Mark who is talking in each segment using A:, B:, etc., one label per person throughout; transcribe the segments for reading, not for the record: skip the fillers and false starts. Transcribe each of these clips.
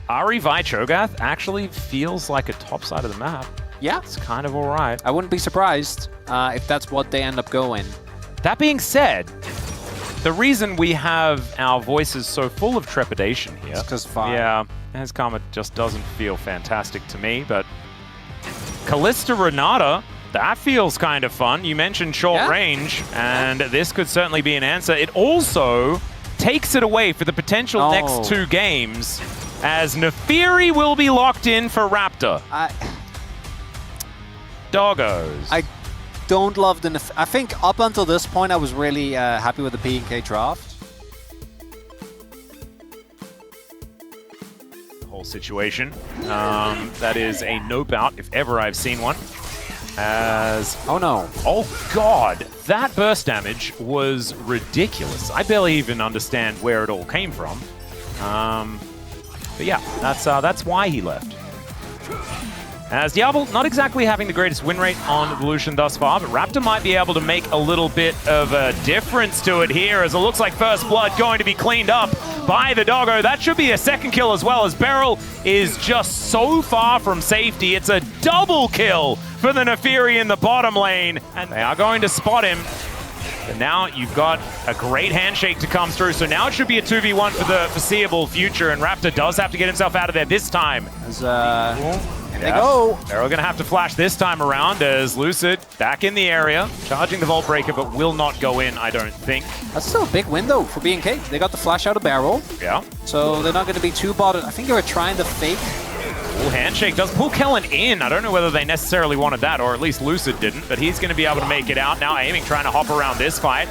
A: Ari Vi Cho'Gath actually feels like a top side of the map.
B: Yeah.
A: It's kind of all right.
B: I wouldn't be surprised if that's what they end up going.
A: That being said, the reason we have our voices so full of trepidation here...
B: It's because fire.
A: Yeah, as Karma just doesn't feel fantastic to me, but... Kalista Renata, that feels kind of fun. You mentioned short range, and this could certainly be an answer. It also takes it away for the potential next 2 games, as Naafiri will be locked in for Raptor. Doggos.
B: I don't love the... I think up until this point, I was really happy with the P&K draft.
A: Whole situation. That is a no bout if ever I've seen one. As
B: oh no!
A: Oh god, that burst damage was ridiculous. I barely even understand where it all came from. But yeah, that's why he left. As Diablo not exactly having the greatest win rate on Evolution thus far, but Raptor might be able to make a little bit of a difference to it here, as it looks like First Blood going to be cleaned up by the Doggo. That should be a second kill as well, as Beryl is just so far from safety. It's a double kill for the Naafiri in the bottom lane, and they are going to spot him. But now you've got a great handshake to come through, so now it should be a 2v1 for the foreseeable future, and Raptor does have to get himself out of there this time.
B: As, they go.
A: They're going to have to flash this time around, as Lucid back in the area, charging the Vault Breaker, but will not go in, I don't think.
B: That's still a big window for B&K. They got the flash out of barrel.
A: Yeah.
B: So they're not going to be too botted. I think they were trying to fake.
A: Ooh, handshake does pull Kellen in. I don't know whether they necessarily wanted that, or at least Lucid didn't, but he's going to be able to make it out. Now aiming, trying to hop around this fight.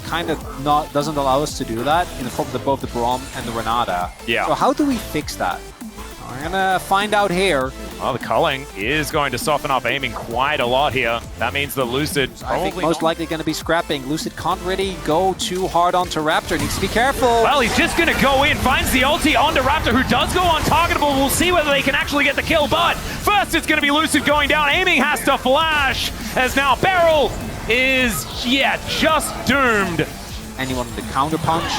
B: Kind of doesn't allow us to do that in the form of both the Braum and the Renata.
A: Yeah.
B: So how do we fix that? We're gonna find out here.
A: Well, the culling is going to soften up aiming quite a lot here. That means the Lucid
B: I think most likely going to be scrapping. Lucid can't really go too hard onto Raptor. Needs to be careful.
A: Well, he's just going to go in, finds the ulti onto Raptor, who does go untargetable. We'll see whether they can actually get the kill, but first it's going to be Lucid going down. Aiming has to flash, as now Beryl is, just doomed.
B: Anyone with the counter punch,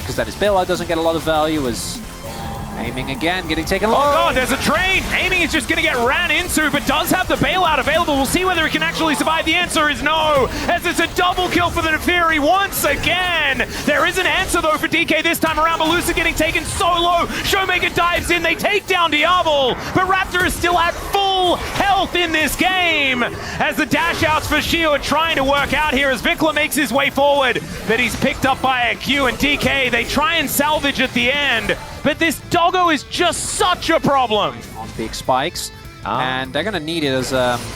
B: because that is bailout doesn't get a lot of value, is aiming again, getting taken low.
A: Oh god, there's a train! Aiming is just going to get ran into, but does have the bailout available. We'll see whether he can actually survive. The answer is no, as it's a double kill for the Naafiri once again. There is an answer though for DK this time around, but Lucid getting taken so low. Showmaker dives in, they take down Diablo, but Raptor is still at full health in this game, as the dash outs for Shio are trying to work out here, as Vikla makes his way forward, but he's picked up by a Q, and DK, they try and salvage at the end. But this Doggo is just such a problem.
B: On big spikes, and they're going to need it as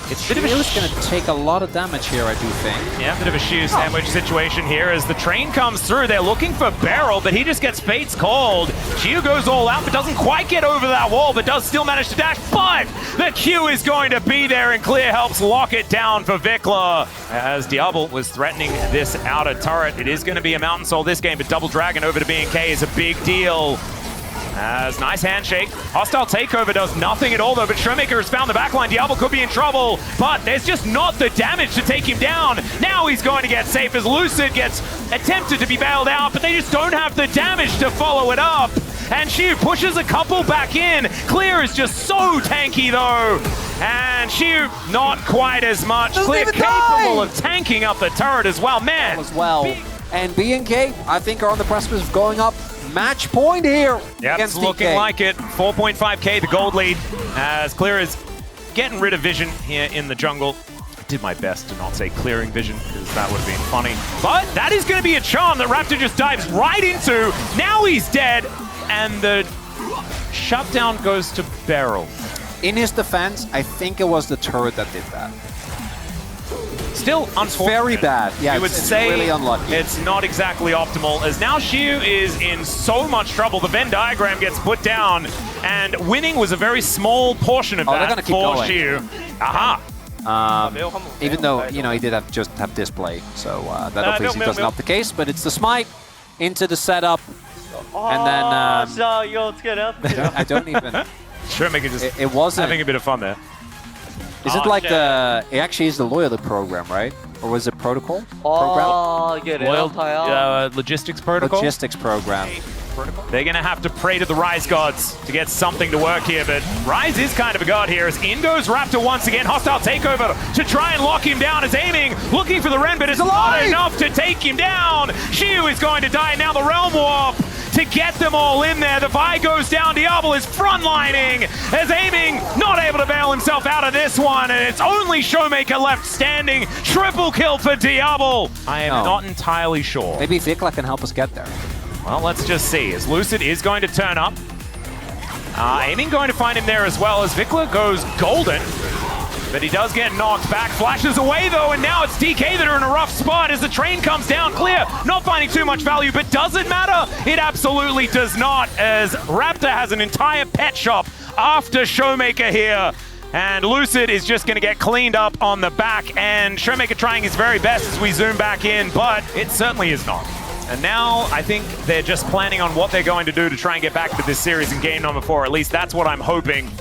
B: it's going to take a lot of damage here, I do think.
A: Yeah, a bit of a shoe sandwich situation here as the train comes through. They're looking for Beryl, but he just gets Fates called. Shiu goes all out, but doesn't quite get over that wall, but does still manage to dash. But the Q is going to be there, and Clear helps lock it down for Vikla. As Diablo was threatening this outer turret, it is going to be a Mountain Soul this game, but Double Dragon over to B&K is a big deal. As nice handshake. Hostile takeover does nothing at all though, but Showmaker has found the backline. Diablo could be in trouble, but there's just not the damage to take him down. Now he's going to get safe as Lucid gets attempted to be bailed out, but they just don't have the damage to follow it up. And Shiu pushes a couple back in. Clear is just so tanky though. And Shiu not quite as much. Clear capable of tanking up the turret as well. Man.
B: As well. And B&K, I think, are on the precipice of going up. Match point here.
A: Yeah, it's looking
B: DK.
A: like it. 4.5k, the gold lead, as Clear is getting rid of Vision here in the jungle. I did my best to not say clearing Vision, because that would have been funny. But that is going to be a charm that Raptor just dives right into. Now he's dead, and the shutdown goes to Beryl.
B: In his defense, I think it was the turret that did that.
A: Still unfortunate.
B: Very bad. Yeah,
A: you would say
B: really unlucky.
A: It's not exactly optimal, as now Shiu is in so much trouble. The Venn diagram gets put down, and winning was a very small portion of that for Shiu. Aha!
B: Even though, you know, he did just have display, so that obviously doesn't help the case, but it's the smite into the setup, and then... I don't even...
A: Sure, making just
B: it wasn't
A: having a bit of fun there.
B: Is it like the... It actually is the loyalty program, right? Or was it protocol? Program?
A: Logistics protocol?
B: Logistics program.
A: They're going to have to pray to the Rise gods to get something to work here, but Rise is kind of a god here as in goes Raptor once again. Hostile takeover to try and lock him down as aiming, looking for the Ren, but it's not enough to take him down. Xiu is going to die. Now the Realm Warp to get them all in there. The Vi goes down. Diablo is frontlining as aiming, not able to bail himself out of this one, and it's only Showmaker left standing. Triple kill for Diablo. I am not entirely sure.
B: Maybe Vikla can help us get there.
A: Well, let's just see, as Lucid is going to turn up. Aiming going to find him there as well as Vikla goes golden. But he does get knocked back, flashes away though, and now it's DK that are in a rough spot as the train comes down clear. Not finding too much value, but does it matter? It absolutely does not, as Raptor has an entire pet shop after Showmaker here. And Lucid is just going to get cleaned up on the back, and Showmaker trying his very best as we zoom back in, but it certainly is not. And now I think they're just planning on what they're going to do to try and get back to this series in game number 4. At least that's what I'm hoping.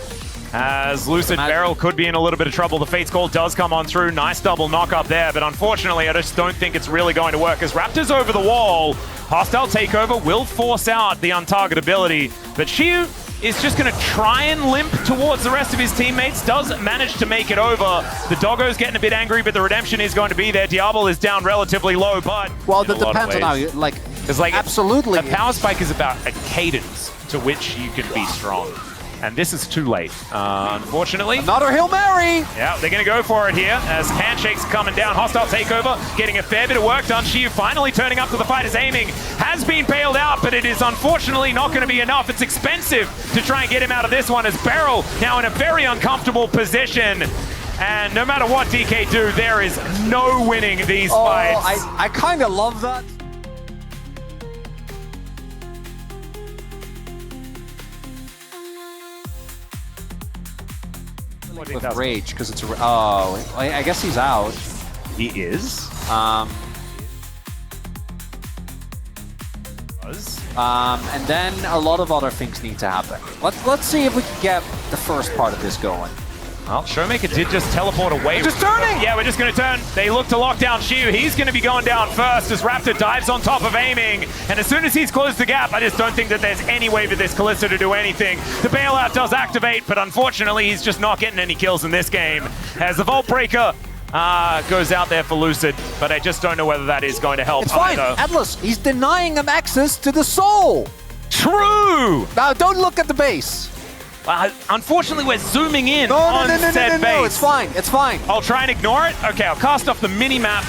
A: As Lucid Beryl could be in a little bit of trouble. The Fate's Call does come on through. Nice double knock up there, but unfortunately I just don't think it's really going to work as Raptor's over the wall. Hostile takeover will force out the untargetability, but Xiu is just going to try and limp towards the rest of his teammates. Does manage to make it over. The Doggo's getting a bit angry, but the redemption is going to be there. Diablo is down relatively low, but
B: well, that depends on how you like.
A: Because like
B: absolutely,
A: a power spike is about a cadence to which you can be strong. And this is too late, unfortunately.
B: Another Hail Mary!
A: Yeah, they're going to go for it here as Handshake's coming down. Hostile takeover, getting a fair bit of work done. Xiu finally turning up to the fight as aiming has been bailed out, but it is unfortunately not going to be enough. It's expensive to try and get him out of this one as Beryl now in a very uncomfortable position. And no matter what DK do, there is no winning these fights.
B: I kind of love that. With Rage, because it's I guess he's out.
A: He is.
B: And then a lot of other things need to happen. Let's see if we can get the first part of this going.
A: Well, Showmaker did just teleport away.
B: Just turning!
A: Yeah, we're just going to turn. They look to lock down Xiu. He's going to be going down first as Raptor dives on top of aiming. And as soon as he's closed the gap, I just don't think that there's any way for this Kalista to do anything. The bailout does activate, but unfortunately, he's just not getting any kills in this game. As the Vault Breaker goes out there for Lucid, but I just don't know whether that is going to help.
B: It's fine. Atlas, he's denying him access to the soul.
A: True!
B: Now, don't look at the base.
A: Unfortunately, we're zooming in on said base.
B: No, it's fine. It's fine.
A: I'll try and ignore it. Okay, I'll cast off the mini-map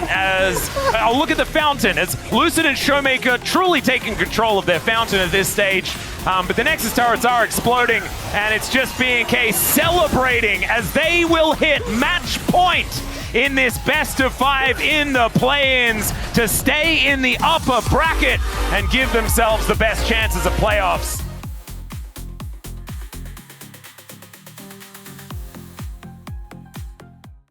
A: as I'll look at the fountain as Lucid and Showmaker truly taking control of their fountain at this stage. But the Nexus turrets are exploding, and it's just B&K celebrating as they will hit match point in this best of 5 in the play-ins to stay in the upper bracket and give themselves the best chances of playoffs.